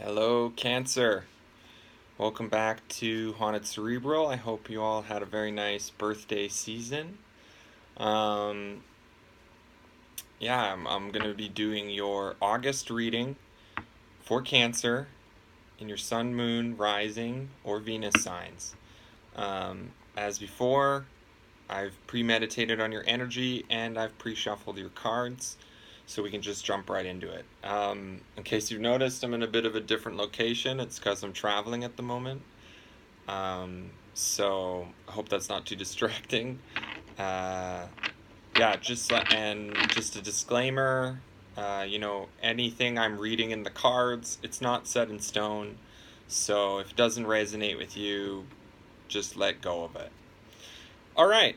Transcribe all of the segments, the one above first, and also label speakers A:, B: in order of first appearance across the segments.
A: Hello, Cancer. Welcome back to Haunted Cerebral. I hope you all had a very nice birthday season. Um, I'm going to be doing your August reading for Cancer in your Sun, Moon, Rising, or Venus signs. As before, I've premeditated on your energy and I've pre-shuffled your cards, so we can just jump right into it. In case you've noticed, I'm in a bit of a different location. It's because I'm traveling at the moment. So I hope that's not too distracting. Uh, just a disclaimer. Anything I'm reading in the cards, it's not set in stone. So if it doesn't resonate with you, just let go of it. All right.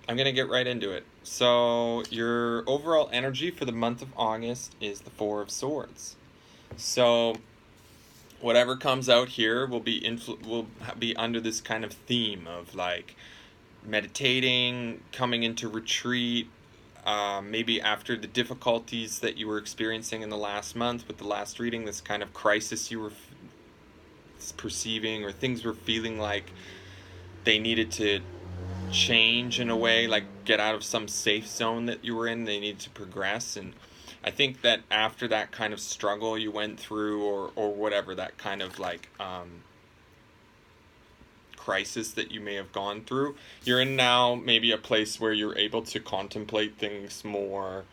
A: I'm gonna get right into it. So your overall energy for the month of August is the Four of Swords. So whatever comes out here will be under this kind of theme of like meditating, coming into retreat. Maybe after the difficulties that you were experiencing in the last month with the last reading, this kind of crisis you were perceiving, or things were feeling like they needed to change in a way, like get out of some safe zone that you were in. They needed to progress. And I think that after that kind of struggle you went through, or whatever, that kind of like crisis that you may have gone through, you're in now maybe a place where you're able to contemplate things more,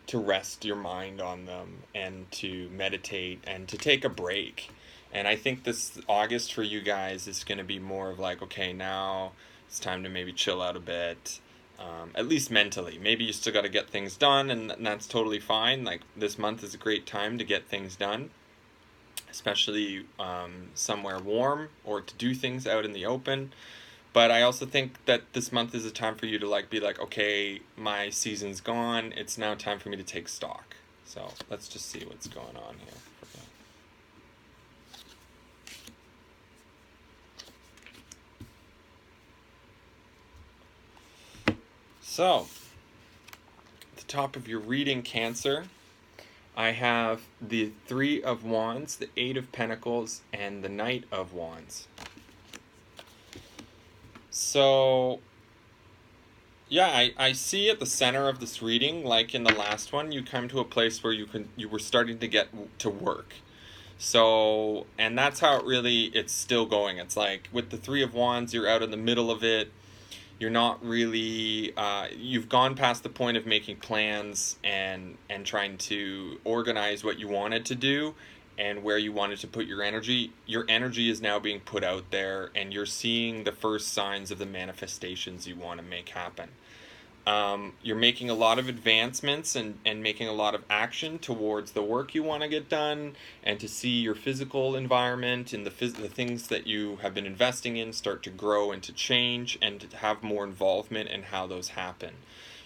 A: to rest your mind on them, and to meditate and to take a break. And I think this August for you guys is going to be more of like, okay, now it's time to maybe chill out a bit, at least mentally. Maybe you still got to get things done, and that's totally fine. Like, this month is a great time to get things done, especially somewhere warm, or to do things out in the open. But I also think that this month is a time for you to like be like, okay, my season's gone. It's now time for me to take stock. So let's just see what's going on here. So, at the top of your reading, Cancer, I have the Three of Wands, the Eight of Pentacles, and the Knight of Wands. So, yeah, I see at the center of this reading, like in the last one, you come to a place where you were starting to get to work. So, and that's how it's still going. It's like with the Three of Wands, you're out in the middle of it. You're not really, you've gone past the point of making plans and trying to organize what you wanted to do and where you wanted to put your energy. Your energy is now being put out there, and you're seeing the first signs of the manifestations you want to make happen. You're making a lot of advancements and making a lot of action towards the work you want to get done, and to see your physical environment and the things that you have been investing in start to grow and to change, and to have more involvement in how those happen.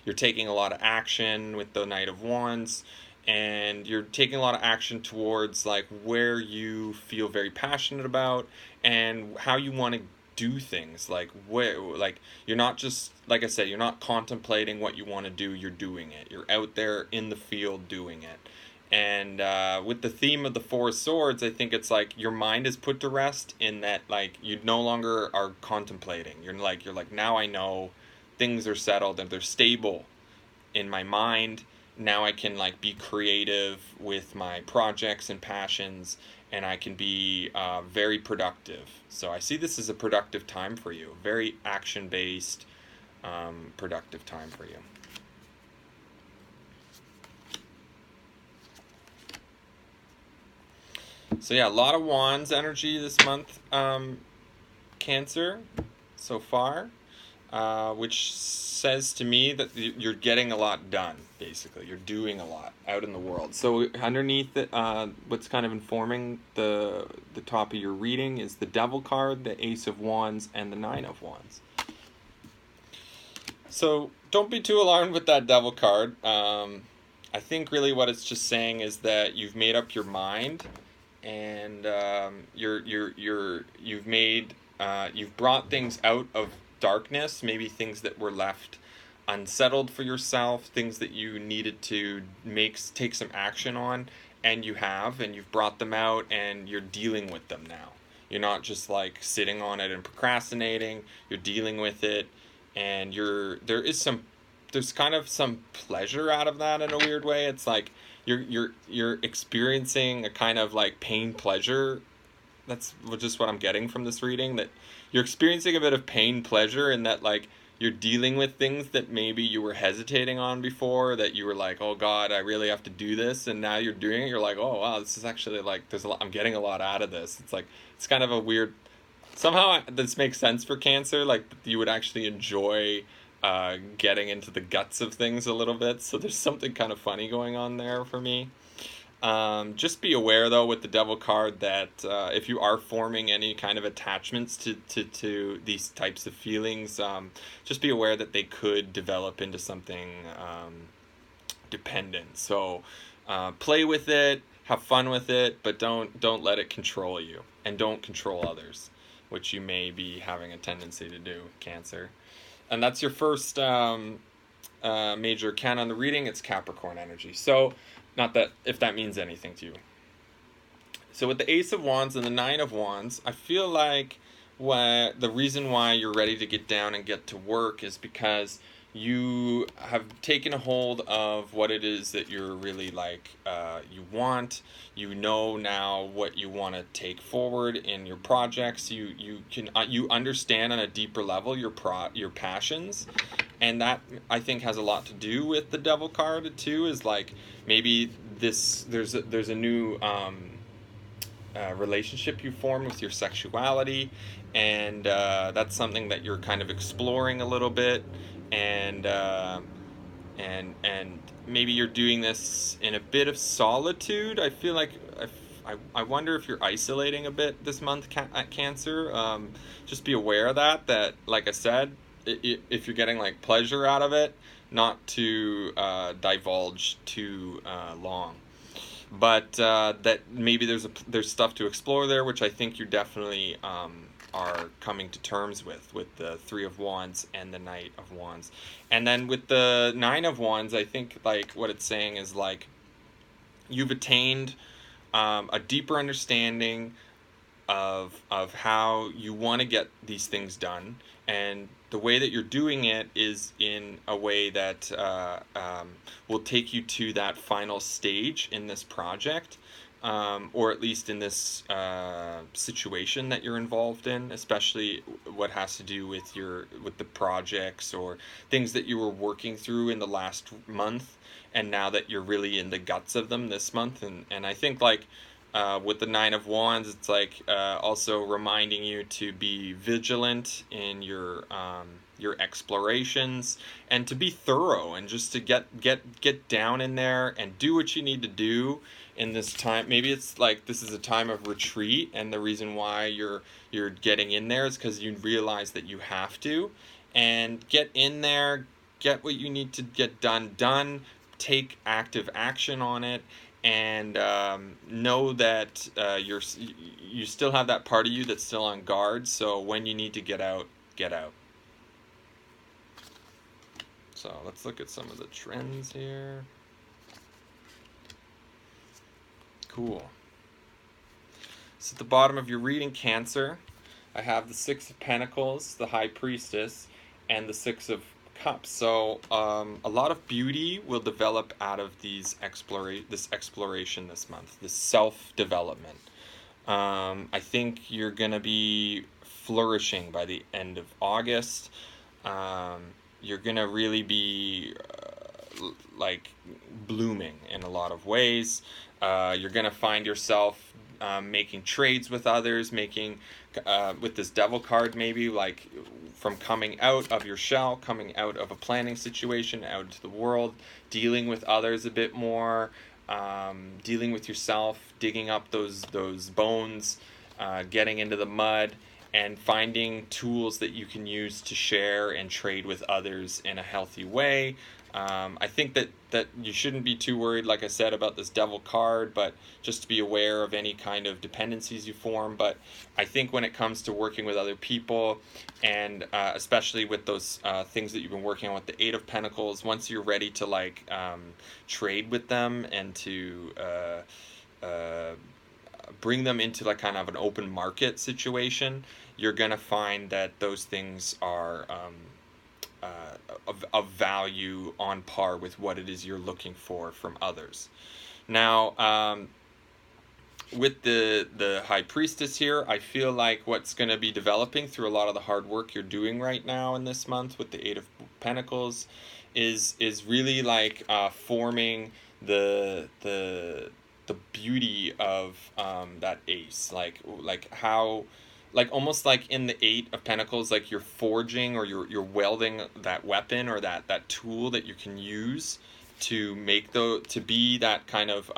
A: You're taking a lot of action with the Knight of Wands, and you're taking a lot of action towards like where you feel very passionate about and how you want to do things. Like where, like, you're not just, like I said, you're not contemplating what you want to do, you're doing it. You're out there in the field doing it. And with the theme of the Four of Swords, I think it's like your mind is put to rest, in that like you no longer are contemplating. You're like, now I know things are settled and they're stable in my mind. Now I can like be creative with my projects and passions, and I can be very productive. So I see this as a productive time for you, very action-based, productive time for you. So yeah, a lot of Wands energy this month, Cancer, so far. Which says to me that you're getting a lot done, basically. You're doing a lot out in the world. So underneath it, what's kind of informing the top of your reading is the Devil card, the Ace of Wands, and the Nine of Wands. So don't be too alarmed with that Devil card. I think really what it's just saying is that you've made up your mind, and you've brought things out of darkness, maybe things that were left unsettled for yourself, things that you needed to take some action on, and you've brought them out, and you're dealing with them now. You're not just like sitting on it and procrastinating. You're dealing with it, and there's kind of some pleasure out of that in a weird way. It's like you're experiencing a kind of like pain pleasure. That's just what I'm getting from this reading, that you're experiencing a bit of pain pleasure, in that like you're dealing with things that maybe you were hesitating on before, that you were like, oh God, I really have to do this, and now you're doing it. You're like, oh wow, this is actually like, there's a lot, I'm getting a lot out of this. It's like, it's kind of a weird, somehow this makes sense for Cancer, like you would actually enjoy getting into the guts of things a little bit. So there's something kind of funny going on there for me. Just be aware, though, with the Devil card, that if you are forming any kind of attachments to these types of feelings, just be aware that they could develop into something dependent. So play with it, have fun with it, but don't let it control you, and don't control others, which you may be having a tendency to do, Cancer. And that's your first major arcana on the reading. It's Capricorn energy. So, not that if that means anything to you. So with the Ace of Wands and the Nine of Wands, I feel like the reason why you're ready to get down and get to work is because you have taken a hold of what it is that you're really like, you want. You know now what you want to take forward in your projects. You understand on a deeper level your passions, and that I think has a lot to do with the Devil card too. Is like maybe there's a new relationship you form with your sexuality, and that's something that you're kind of exploring a little bit, and and maybe you're doing this in a bit of solitude. I feel like I wonder if you're isolating a bit this month at Cancer. Just be aware of that like I said, if you're getting like pleasure out of it, not to divulge too long. But that maybe there's stuff to explore there, which I think you definitely are coming to terms with the Three of Wands and the Knight of Wands. And then with the Nine of Wands, I think like what it's saying is like you've attained a deeper understanding of how you want to get these things done, and the way that you're doing it is in a way that will take you to that final stage in this project, or at least in this situation that you're involved in, especially what has to do with the projects or things that you were working through in the last month, and now that you're really in the guts of them this month. And I think like with the Nine of Wands, it's like also reminding you to be vigilant in your explorations, and to be thorough, and just to get down in there and do what you need to do in this time. Maybe it's like this is a time of retreat, and the reason why you're getting in there is because you realize that you have to, and get in there, get what you need to get done, take active action on it, and know that you still have that part of you that's still on guard. So when you need to get out, get out. So let's look at some of the trends here. Cool. So at the bottom of your reading, Cancer, I have the Six of Pentacles, the High Priestess, and the Six of Cups. So a lot of beauty will develop out of this exploration this month, this self-development. I think you're going to be flourishing by the end of August. You're going to really be like blooming in a lot of ways. You're going to find yourself making trades with others, making with this Devil card, maybe like from coming out of your shell, coming out of a planning situation, out into the world, dealing with others a bit more, dealing with yourself, digging up those bones, getting into the mud, and finding tools that you can use to share and trade with others in a healthy way. I think that you shouldn't be too worried, like I said, about this Devil card, but just to be aware of any kind of dependencies you form. But I think when it comes to working with other people, and especially with those things that you've been working on with the Eight of Pentacles, once you're ready to like trade with them and to bring them into like kind of an open market situation, you're gonna find that those things are of value on par with what it is you're looking for from others. Now, with the high priestess here, I feel like what's going to be developing through a lot of the hard work you're doing right now in this month with the Eight of Pentacles is really like forming the beauty of that ace, like how, like almost like in the Eight of Pentacles, like you're forging or you're welding that weapon or that tool that you can use to make to be that kind of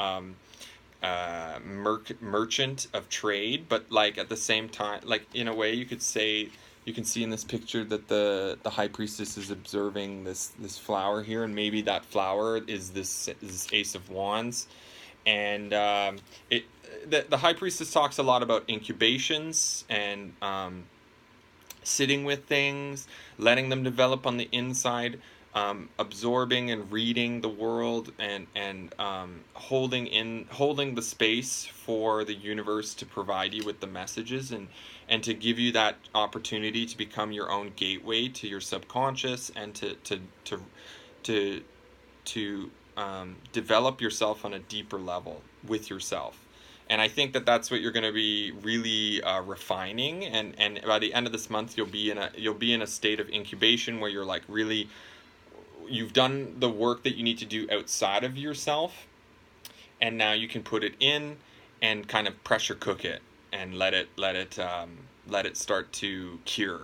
A: merchant of trade. But like at the same time, like in a way you could say, you can see in this picture that the high priestess is observing this flower here, and maybe that flower is this Ace of Wands. And it the high priestess talks a lot about incubations and sitting with things, letting them develop on the inside, absorbing and reading the world, and holding the space for the universe to provide you with the messages, and to give you that opportunity to become your own gateway to your subconscious, and to develop yourself on a deeper level with yourself. And I think that that's what you're going to be really refining, and by the end of this month you'll be in a state of incubation where you're like really, you've done the work that you need to do outside of yourself, and now you can put it in and kind of pressure cook it and let it start to cure.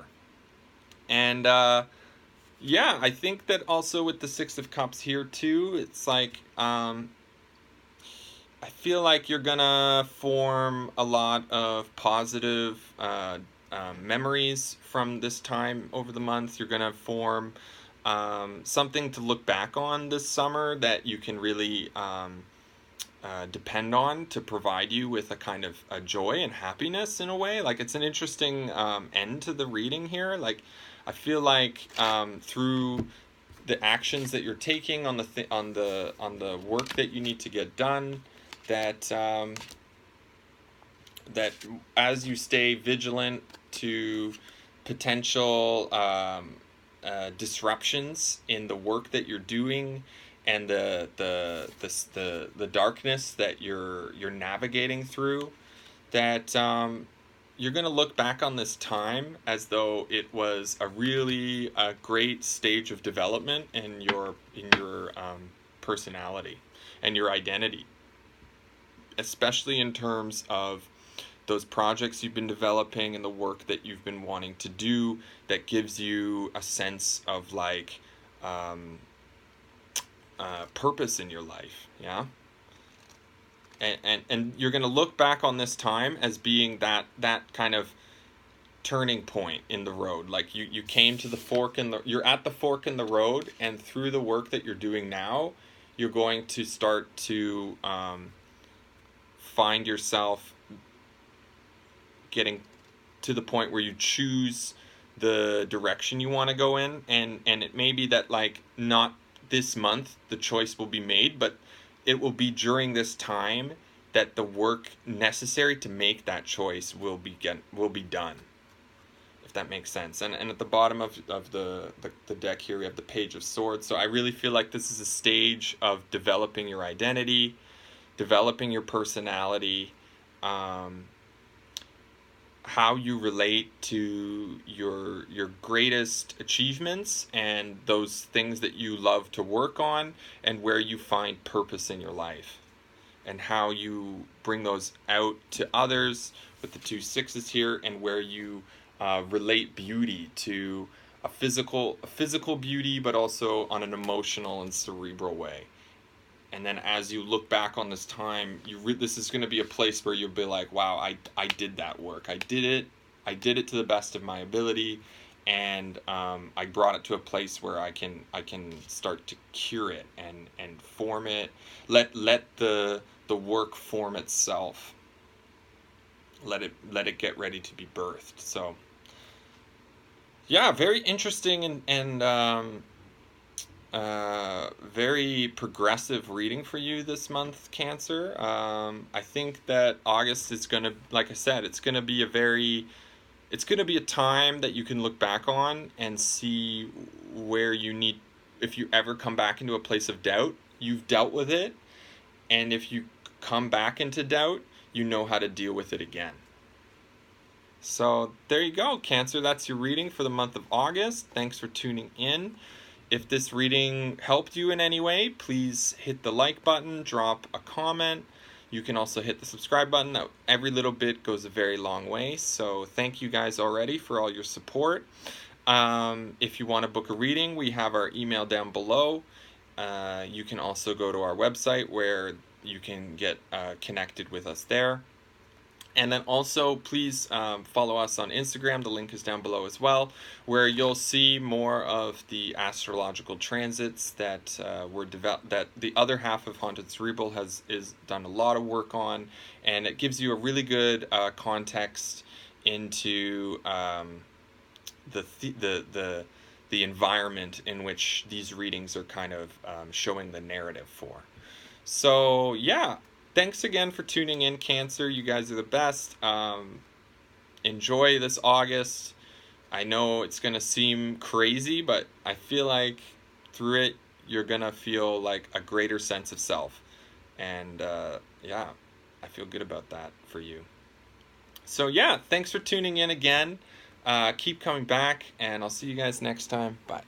A: And yeah, I think that also with the Six of Cups here too, it's like I feel like you're gonna form a lot of positive memories from this time over the month. You're gonna form something to look back on this summer that you can really depend on to provide you with a kind of a joy and happiness in a way. Like it's an interesting end to the reading here. Like I feel like through the actions that you're taking on the work that you need to get done, that that as you stay vigilant to potential disruptions in the work that you're doing, and the darkness that you're navigating through, that you're going to look back on this time as though it was a really great stage of development in your personality and your identity, especially in terms of those projects you've been developing and the work that you've been wanting to do, that gives you a sense of like purpose in your life. Yeah. And you're going to look back on this time as being that kind of turning point in the road. Like you came to the fork you're at the fork in the road, and through the work that you're doing now, you're going to start to find yourself getting to the point where you choose the direction you want to go in, and it may be that like not this month the choice will be made, but it will be during this time that the work necessary to make that choice will be done, if that makes sense. And at the bottom of the deck here we have the Page of Swords. So I really feel like this is a stage of developing your identity, developing your personality, how you relate to your greatest achievements and those things that you love to work on, and where you find purpose in your life, and how you bring those out to others with the two sixes here, and where you relate beauty to a physical beauty, but also on an emotional and cerebral way. And then as you look back on this time, this is going to be a place where you'll be like, wow, I did that work. I did it to the best of my ability, and I brought it to a place where I can start to cure it and form it. Let the work form itself. Let it get ready to be birthed. So yeah, very interesting and very progressive reading for you this month, Cancer. I think that August is gonna, like I said, it's gonna be a time that you can look back on and see where you need, if you ever come back into a place of doubt, you've dealt with it, and if you come back into doubt, you know how to deal with it again. So there you go, Cancer. That's your reading for the month of August. Thanks for tuning in. If this reading helped you in any way, please hit the like button, drop a comment. You can also hit the subscribe button. Every little bit goes a very long way. So thank you guys already for all your support. If you want to book a reading, we have our email down below. You can also go to our website where you can get connected with us there. And then also, please follow us on Instagram. The link is down below as well, where you'll see more of the astrological transits that that the other half of Haunted Cerebral is done a lot of work on, and it gives you a really good context into the environment in which these readings are kind of showing the narrative for. So yeah, thanks again for tuning in, Cancer. You guys are the best. Enjoy this August. I know it's gonna seem crazy, but I feel like through it you're gonna feel like a greater sense of self, and yeah, I feel good about that for you. So yeah, thanks for tuning in again. Keep coming back, and I'll see you guys next time. Bye.